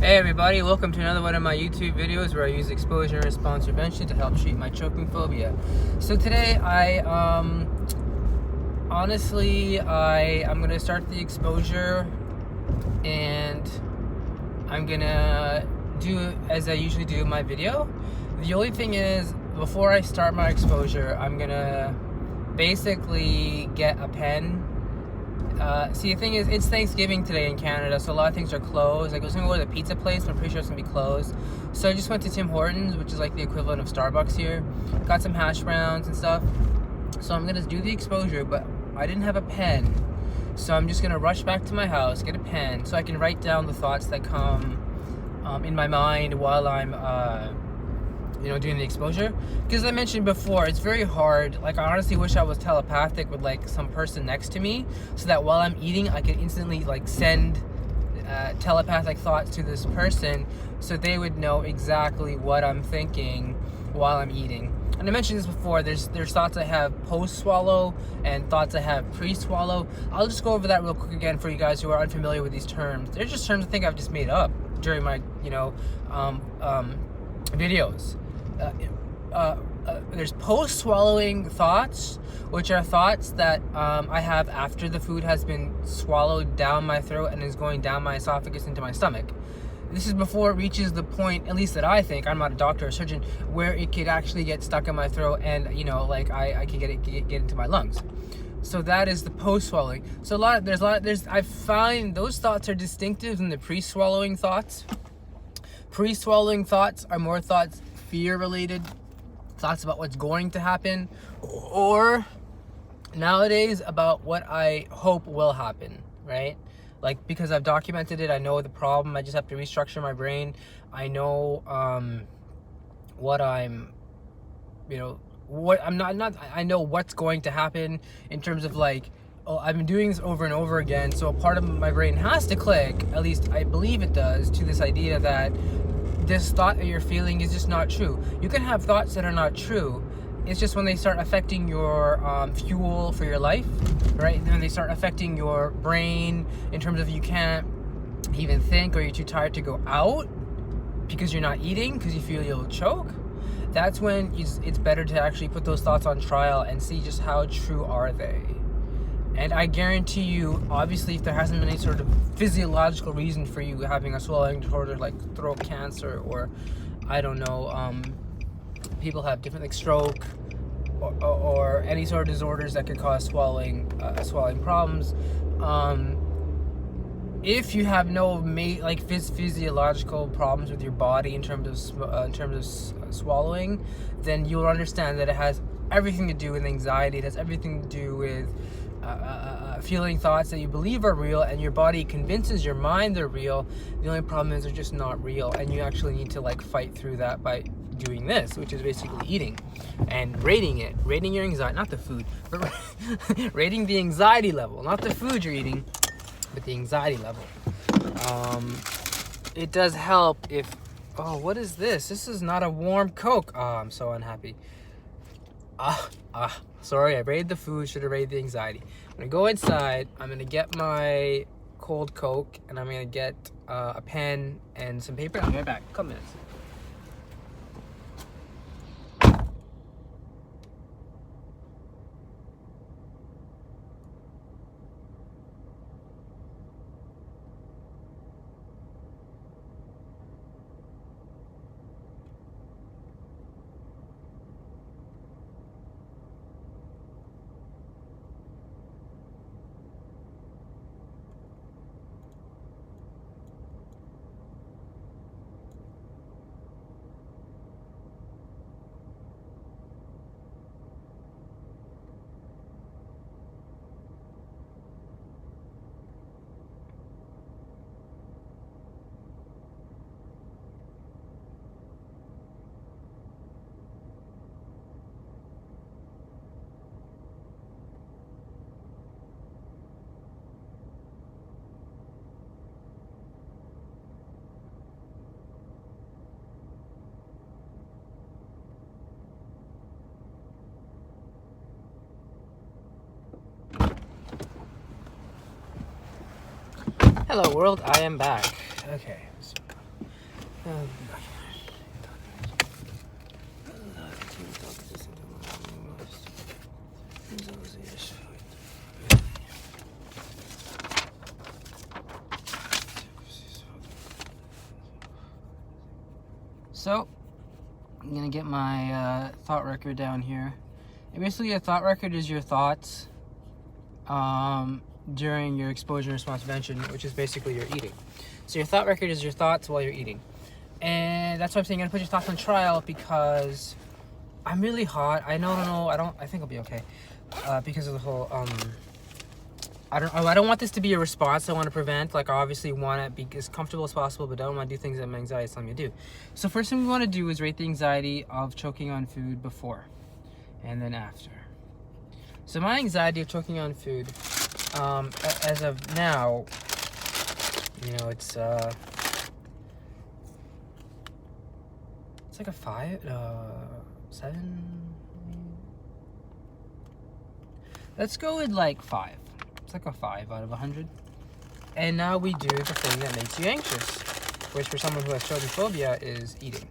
Hey everybody, welcome to another one of my YouTube videos where I use exposure and response prevention to help treat my choking phobia. So today I'm going to start the exposure, and I'm going to do as I usually do in my video. The only thing is, before I start my exposure, I'm going to basically get a pen. See, the thing is, it's Thanksgiving today in Canada, so a lot of things are closed. Like, I was going to go to the pizza place, but I'm pretty sure it's going to be closed. So I just went to Tim Hortons, which is like the equivalent of Starbucks here. Got some hash browns and stuff. So I'm going to do the exposure, but I didn't have a pen. So I'm just going to rush back to my house, get a pen, so I can write down the thoughts that come in my mind while I'm doing the exposure. Because I mentioned before, it's very hard. Like, I honestly wish I was telepathic with like some person next to me, so that while I'm eating I could instantly like send telepathic thoughts to this person, so they would know exactly what I'm thinking while I'm eating. And I mentioned this before, there's thoughts I have post-swallow and thoughts I have pre-swallow. I'll just go over that real quick again for you guys who are unfamiliar with these terms. They're just terms I think I've just made up during my videos. There's post-swallowing thoughts, which are thoughts that I have after the food has been swallowed down my throat and is going down my esophagus into my stomach. This is before it reaches the point, at least that I think, I'm not a doctor or surgeon, where it could actually get stuck in my throat and I could get into my lungs. So that is the post-swallowing. So I find those thoughts are distinctive than the pre-swallowing thoughts. Pre-swallowing thoughts are more thoughts, fear-related, thoughts about what's going to happen, or nowadays about what I hope will happen, right? Like, because I've documented it, I know the problem, I just have to restructure my brain. I know I know what's going to happen in terms of like, oh, I've been doing this over and over again, so a part of my brain has to click, at least I believe it does, to this idea that this thought that you're feeling is just not true. You can have thoughts that are not true. It's just when they start affecting your fuel for your life, right? Then they start affecting your brain in terms of you can't even think, or you're too tired to go out because you're not eating because you feel you'll choke. That's when it's better to actually put those thoughts on trial and see just how true are they. And I guarantee you, obviously, if there hasn't been any sort of physiological reason for you having a swallowing disorder like throat cancer, or I don't know, people have different, like stroke or any sort of disorders that could cause swallowing problems. If you have no physiological problems with your body in terms of swallowing, then you'll understand that it has everything to do with anxiety. It has everything to do with feeling thoughts that you believe are real, and your body convinces your mind they're real. The only problem is they're just not real, and you actually need to like fight through that by doing this, which is basically eating and rating your anxiety, not the food, but rating the anxiety level, not the food you're eating, but the anxiety level. It does help if, oh, what is this? This is not a warm Coke. Oh, I'm so unhappy. Sorry, I rated the food, should have rated the anxiety. I'm gonna go inside, I'm gonna get my cold Coke, and I'm gonna get a pen and some paper. I'll be right back, a couple minutes. Hello world, I am back. Okay, so So, I'm gonna get my thought record down here. And basically, a thought record is your thoughts during your exposure response prevention, which is basically your eating. So your thought record is your thoughts while you're eating. And that's why I'm saying you're gonna put your thoughts on trial, because I'm really hot. I think I'll be okay. Because of the whole I don't want this to be a response I want to prevent. Like, I obviously want to be as comfortable as possible, but I don't want to do things that my anxiety is telling me to do. So first thing we want to do is rate the anxiety of choking on food before and then after. So my anxiety of choking on food, as of now, it's like a 7. Let's go with like 5. It's like a 5 out of 100. And now we do the thing that makes you anxious, which for someone who has children phobia is eating.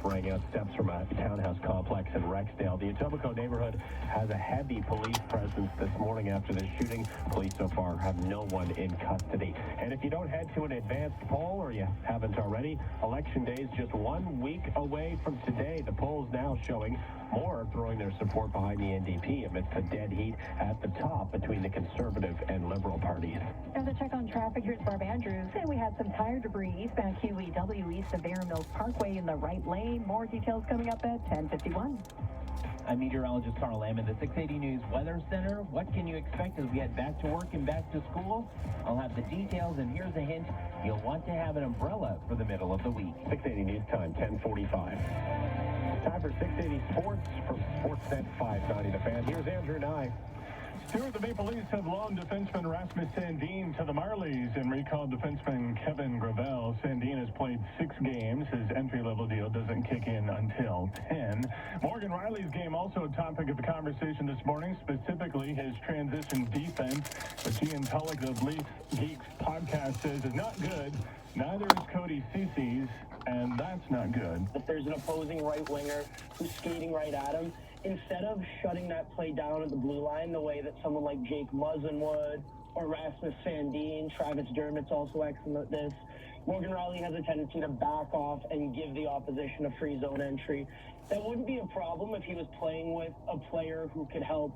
Rang out steps from a townhouse complex in Rexdale. The Etobicoke neighborhood has a heavy police presence this morning after the shooting. Police so far have no one in custody. And if you don't head to an advanced poll, or you haven't already, Election Day is just 1 week away from today. The polls now showing more throwing their support behind the NDP amidst a dead heat at the top between the Conservative and Liberal parties. As a check on traffic, here's Barb Andrews. And we had some tire debris eastbound QEW east of Bear Mills Parkway in the right lane. More details coming up at 10:51. I'm meteorologist Carl Lamb in the 680 News Weather Center. What can you expect as we head back to work and back to school? I'll have the details, and here's a hint. You'll want to have an umbrella for the middle of the week. 680 News Time, 10:45. Time for 680 Sports from Sportsnet 590 The Fan. Here's Andrew Nye. Stewart, the Maple Leafs have loaned defenseman Rasmus Sandin to the Marlies and recalled defenseman Kevin Gravel. Sandin has played 6 games. His entry-level deal doesn't kick in until 10. Morgan Riley's game also a topic of the conversation this morning, specifically his transition defense, which Ian Tulloch of Leafs Geeks podcast says is not good. Neither is Cody Cece's, and that's not good. If there's an opposing right winger who's skating right at him, instead of shutting that play down at the blue line the way that someone like Jake Muzzin would, or Rasmus Sandin, Travis Dermott's also excellent at this, Morgan Riley has a tendency to back off and give the opposition a free zone entry. That wouldn't be a problem if he was playing with a player who could help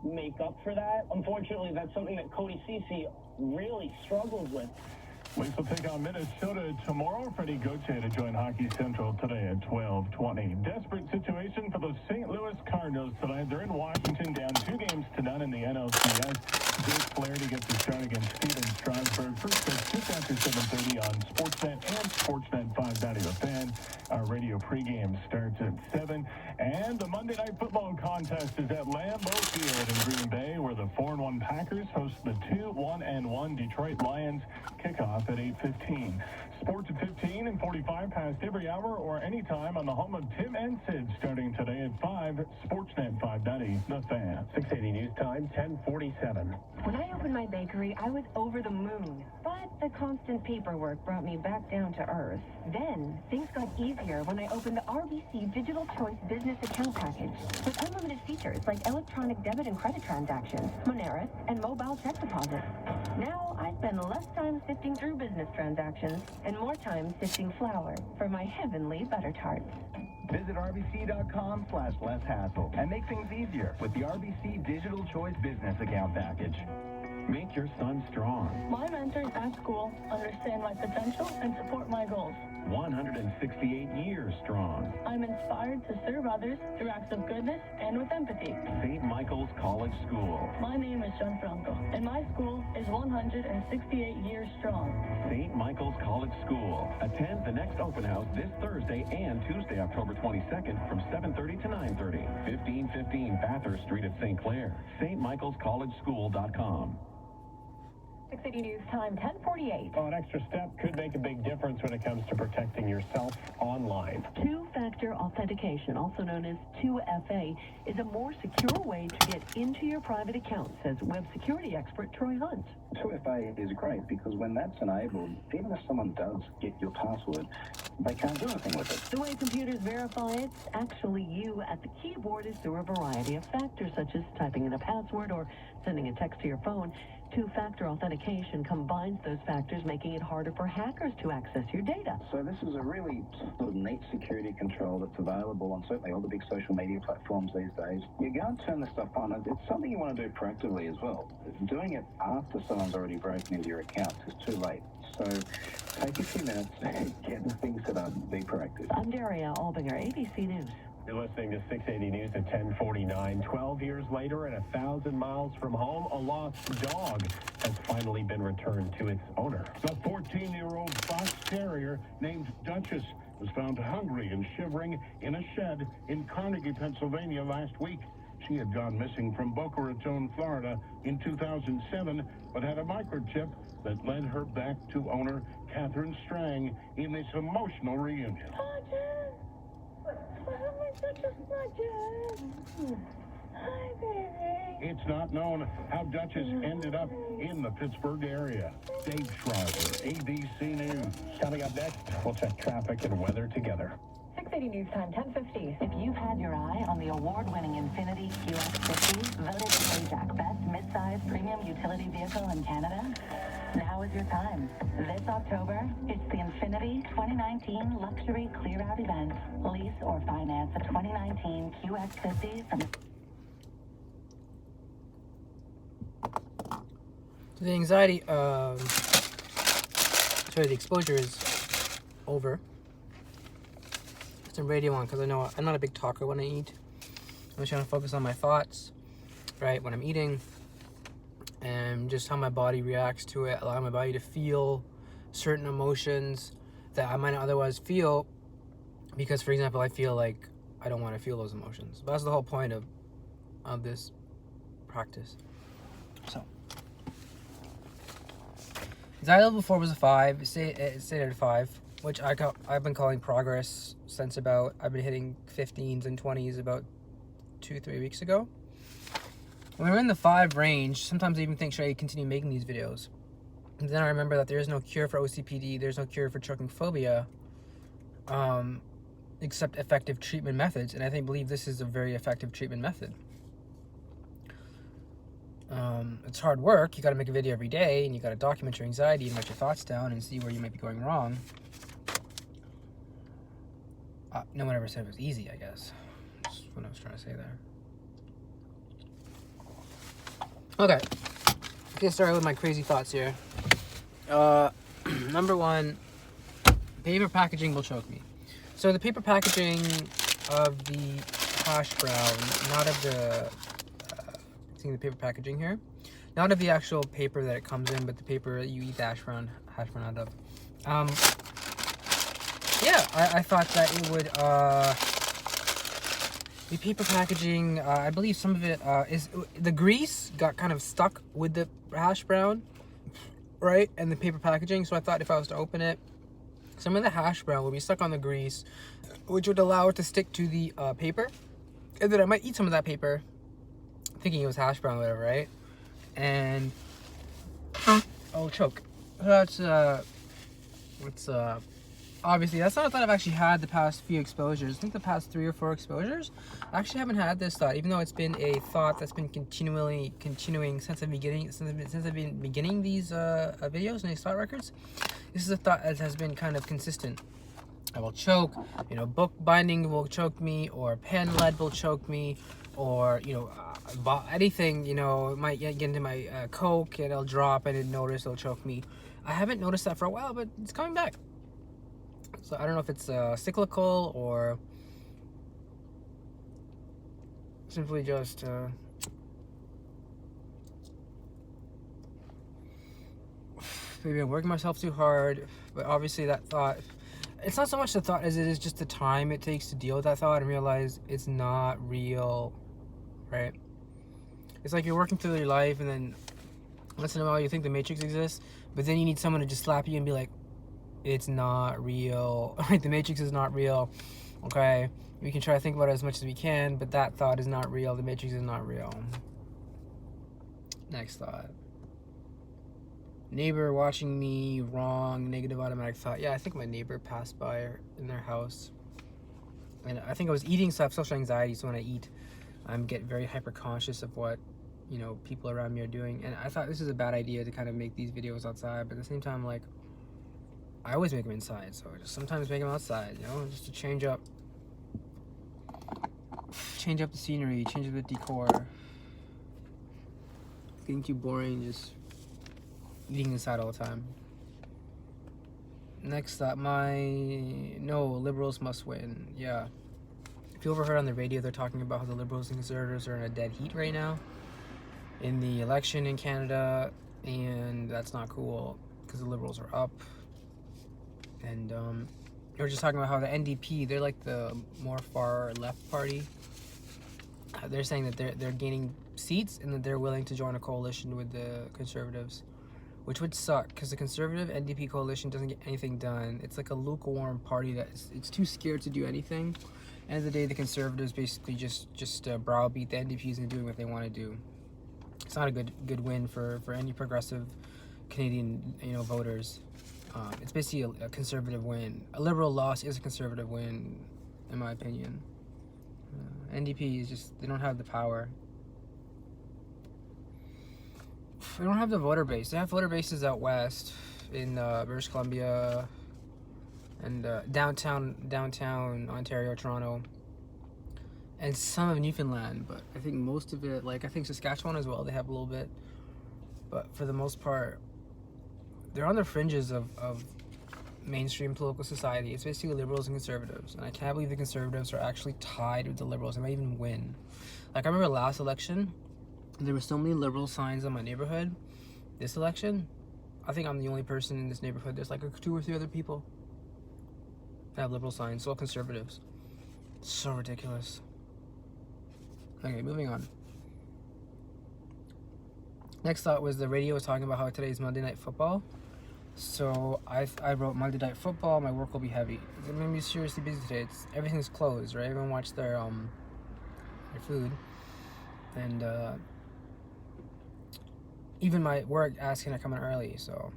make up for that. Unfortunately, that's something that Cody Cece really struggles with. Leafs will take on Minnesota tomorrow. Freddie Gauthier to join Hockey Central today at 12:20. Desperate situation for the St. Louis Cardinals tonight. They're in Washington, down 2-0 in the NLCS. Jake Flaherty gets a start against Steven Strasburg. First pitch just after 7:30 on Sportsnet and Sportsnet 590 The Fan. Our radio pregame starts at 7. And the Monday Night Football contest is at Lambeau Field in Green Bay, where the 4-1 Packers host the 2-1-1 Detroit Lions. Kickoff at 8:15. Sports at 15 and 45 past every hour or anytime on the home of Tim and Sid starting today at 5. Sportsnet 590, The Fan. 680 News Time, 10:47. When I opened my bakery, I was over the moon. But the constant paperwork brought me back down to earth. Then, things got easier when I opened the RBC Digital Choice Business Account Package with unlimited features like electronic debit and credit transactions, Moneris, and mobile check deposit. Now, I spend less time sifting through business transactions and more time sifting flour for my heavenly butter tarts. Visit rbc.com/less hassle and make things easier with the RBC Digital Choice Business Account Package. Make your son strong. My mentors at school understand my potential and support my goals. 168 years strong. I'm inspired to serve others through acts of goodness and with empathy. St. Michael's College School. My name is Gianfranco, and my school is 168 years strong. St. Michael's College School. Attend the next open house this Thursday and Tuesday, October 22nd from 7:30 to 9:30. 1515 Bathurst Street at St. Clair. stmichaelscollegeschool.com. 680 News Time, 10:48. An extra step could make a big difference when it comes to protecting yourself online. Two-factor authentication, also known as 2FA, is a more secure way to get into your private account, says web security expert Troy Hunt. 2FA is great because when that's enabled, even if someone does get your password, they can't do anything with it. The way computers verify it's actually you at the keyboard is through a variety of factors, such as typing in a password or sending a text to your phone. Two-factor authentication combines those factors, making it harder for hackers to access your data. So this is a really sort of neat security control that's available on certainly all the big social media platforms these days. You go and turn this stuff on, and it's something you want to do proactively as well. Doing it after someone's already broken into your account is too late. So take a few minutes and get the thing set up and be proactive. I'm Daria Albinger, ABC News. You're listening to 680 News at 10:49. 12 years later and 1,000 miles from home, a lost dog has finally been returned to its owner. The 14-year-old fox terrier named Duchess was found hungry and shivering in a shed in Carnegie, Pennsylvania last week. She had gone missing from Boca Raton, Florida in 2007, but had a microchip that led her back to owner Catherine Strang in this emotional reunion. Hi, baby. It's not known how Duchess ended up in the Pittsburgh area. Dave Schreiber, ABC News. Coming up next, we'll check traffic and weather together. 680 News Time, 10:50. If you've had your eye on the award-winning Infiniti QX50, voted the AJAC Best Midsize Premium Utility Vehicle in Canada, now is your time. This October, it's the Infiniti 2019 Luxury Clear Out event. Lease or finance a 2019 QX50 from... So the anxiety, the exposure is over. Put some radio on because I know I'm not a big talker when I eat. I'm just trying to focus on my thoughts, right, when I'm eating, and just how my body reacts to it, allow my body to feel certain emotions that I might not otherwise feel, because, for example, I feel like I don't want to feel those emotions. But that's the whole point of this practice. So, anxiety level 4 was a 5. It stayed at a 5, which I've been calling progress since I've been hitting 15s and 20s about 2-3 weeks ago. When we're in the 5 range, sometimes I even think, should I continue making these videos? And then I remember that there is no cure for OCPD, there's no cure for choking phobia, except effective treatment methods, and I believe this is a very effective treatment method. It's hard work. You got to make a video every day, and you got to document your anxiety and write your thoughts down and see where you might be going wrong. No one ever said it was easy, I guess. That's what I was trying to say there. Okay, let's get started with my crazy thoughts here. Number 1, paper packaging will choke me. So the paper packaging of the hash brown, not of the, seeing the paper packaging here, not of the actual paper that it comes in, but the paper that you eat the hash brown out of. Yeah, I thought that it would, the paper packaging, I believe some of it is, the grease got kind of stuck with the hash brown, right, and the paper packaging, so I thought if I was to open it, some of the hash brown will be stuck on the grease, which would allow it to stick to the paper. And then I might eat some of that paper, thinking it was hash brown or whatever, right? And I'll choke. That's obviously that's not a thought I've actually had the past few exposures. I think the past 3 or 4 exposures, I actually haven't had this thought, even though it's been a thought that's been continuing since I've been beginning these videos and these thought records. This is a thought that has been kind of consistent. I will choke, you know, book binding will choke me, or pen lead will choke me, or, you know, anything, you know, it might get into my Coke and it'll drop and notice it'll choke me. I haven't noticed that for a while, but it's coming back. So I don't know if it's cyclical or simply just maybe I'm working myself too hard. But obviously that thought, it's not so much the thought as it is just the time it takes to deal with that thought and realize it's not real, right? It's like you're working through your life and then once in a while you think the Matrix exists, but then you need someone to just slap you and be like, it's not real. Right? The Matrix is not real. Okay? We can try to think about it as much as we can, but that thought is not real. The Matrix is not real. Next thought. Neighbor watching me, wrong, negative automatic thought. Yeah, I think my neighbor passed by in their house. And I think I was eating, so I have social anxiety, so when I eat, I get very hyper conscious of what, you know, people around me are doing. And I thought this is a bad idea to kind of make these videos outside, but at the same time, like, I always make them inside, so I just sometimes make them outside, you know, just to change up the scenery, change up the decor. It's getting too boring just eating inside all the time. Next up, no, liberals must win. Yeah. If you overheard on the radio, they're talking about how the liberals and conservatives are in a dead heat right now in the election in Canada, and that's not cool because the liberals are up. And we were just talking about how the NDP, they're like the more far left party. They're saying that they're gaining seats and that they're willing to join a coalition with the conservatives, which would suck because the conservative NDP coalition doesn't get anything done. It's like a lukewarm party it's too scared to do anything. End of the day, the conservatives basically just browbeat the NDPs into doing what they want to do. It's not a good win for any progressive Canadian, you know, voters. It's basically a conservative win. A liberal loss is a conservative win, in my opinion. NDP is just, they don't have the power. They don't have the voter base. They have voter bases out west in British Columbia and downtown Ontario, Toronto, and some of Newfoundland. But I think most of it, like I think Saskatchewan as well, they have a little bit. But for the most part, they're on the fringes of mainstream political society. It's basically liberals and conservatives. And I can't believe the conservatives are actually tied with the liberals. They might even win. Like I remember last election, there were so many liberal signs in my neighborhood. This election, I think I'm the only person in this neighborhood. There's like 2 or 3 other people that have liberal signs, all conservatives. So ridiculous. Okay, moving on. Next thought was the radio was talking about how today's Monday Night Football. So I wrote Monday Night Football, my work will be heavy. I'm gonna be seriously busy today. Everything's closed, right? Everyone watched their food. And even my work asking to come in early, so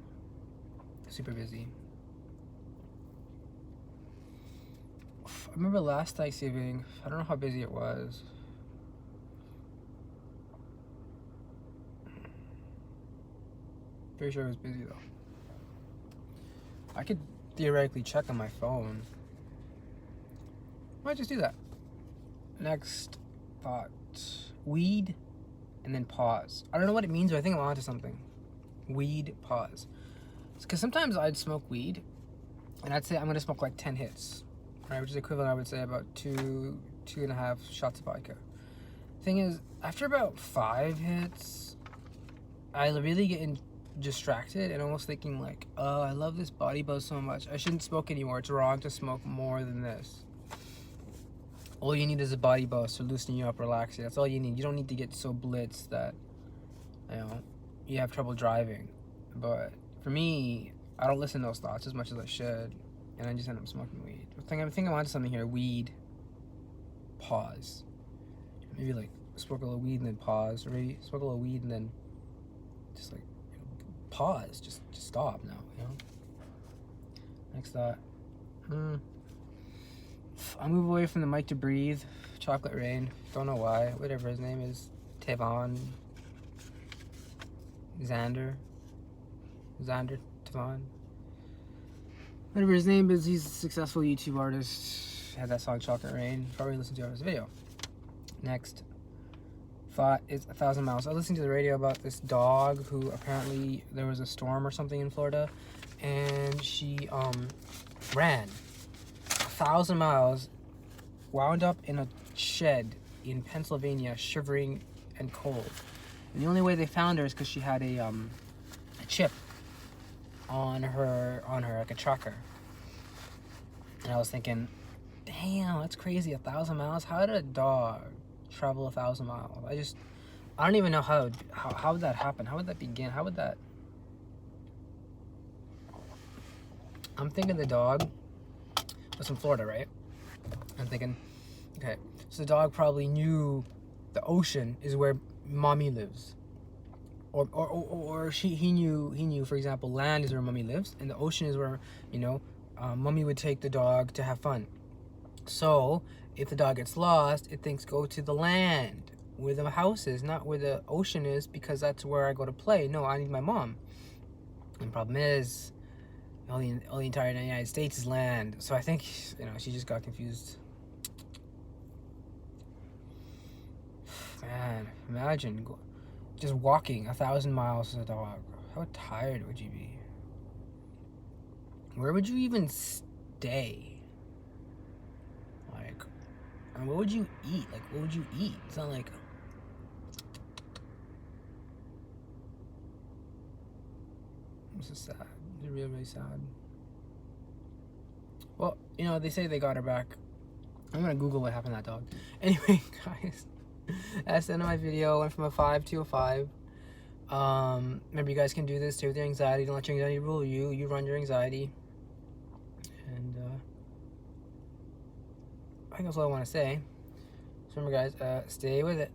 super busy. I remember last Thanksgiving, I don't know how busy it was. Pretty sure it was busy though. I could theoretically check on my phone. Might just do that. Next thought. Weed and then pause. I don't know what it means, but I think I'm onto something. Weed, pause. Because sometimes I'd smoke weed and I'd say I'm gonna smoke like 10 hits, right? Which is equivalent, I would say, about 2.5 shots of vodka. Thing is, after about 5 hits, I really get distracted and almost thinking like, oh, I love this body buzz so much. I shouldn't smoke anymore. It's wrong to smoke more than this. All you need is a body buzz to loosen you up, relax you. That's all you need. You don't need to get so blitzed that, you know, you have trouble driving. But for me, I don't listen to those thoughts as much as I should. and I just ended up smoking weed. I think I'm onto something here. Weed. Pause. Maybe like smoke a little weed and then pause, or maybe smoke a little weed and then just like, you know, pause. Just stop now. You know. Next thought. I move away from the mic to breathe. Chocolate Rain. Don't know why. Whatever his name is. Tavon. Xander. Tavon. Whatever his name is, he's a successful YouTube artist. Had that song Chocolate Rain. Probably listened to it on his video. Next thought is 1,000 miles. I was listening to the radio about this dog who apparently there was a storm or something in Florida, and she ran 1,000 miles, wound up in a shed in Pennsylvania, shivering and cold. And the only way they found her is because she had a chip on her like a tracker. And I was thinking, damn, that's crazy. 1,000 miles. How did a dog travel 1,000 miles? I don't even know how would that happen. How would that begin? How would that? I'm thinking the dog was from Florida, right? I'm thinking, okay, so the dog probably knew the ocean is where mommy lives, or he knew, for example, land is where mommy lives, and the ocean is where, you know, mommy would take the dog to have fun. So if the dog gets lost, it thinks go to the land where the house is, not where the ocean is, because that's where I go to play. No, I need my mom. And the problem is, all the entire United States is land. So I think, you know, she just got confused. Man, imagine just walking 1,000 miles as a dog. How tired would you be? Where would you even stay? Like, and what would you eat? Like, what would you eat? It's not like... This is sad. It's really, really sad. Well, you know, they say they got her back. I'm gonna Google what happened to that dog. Anyway, guys, that's the end of my video. Went from a 5 to a 5. Remember, you guys can do this. Stay with your anxiety. Don't let your anxiety rule you. You run your anxiety. And I think that's all I want to say. So remember, guys, stay with it.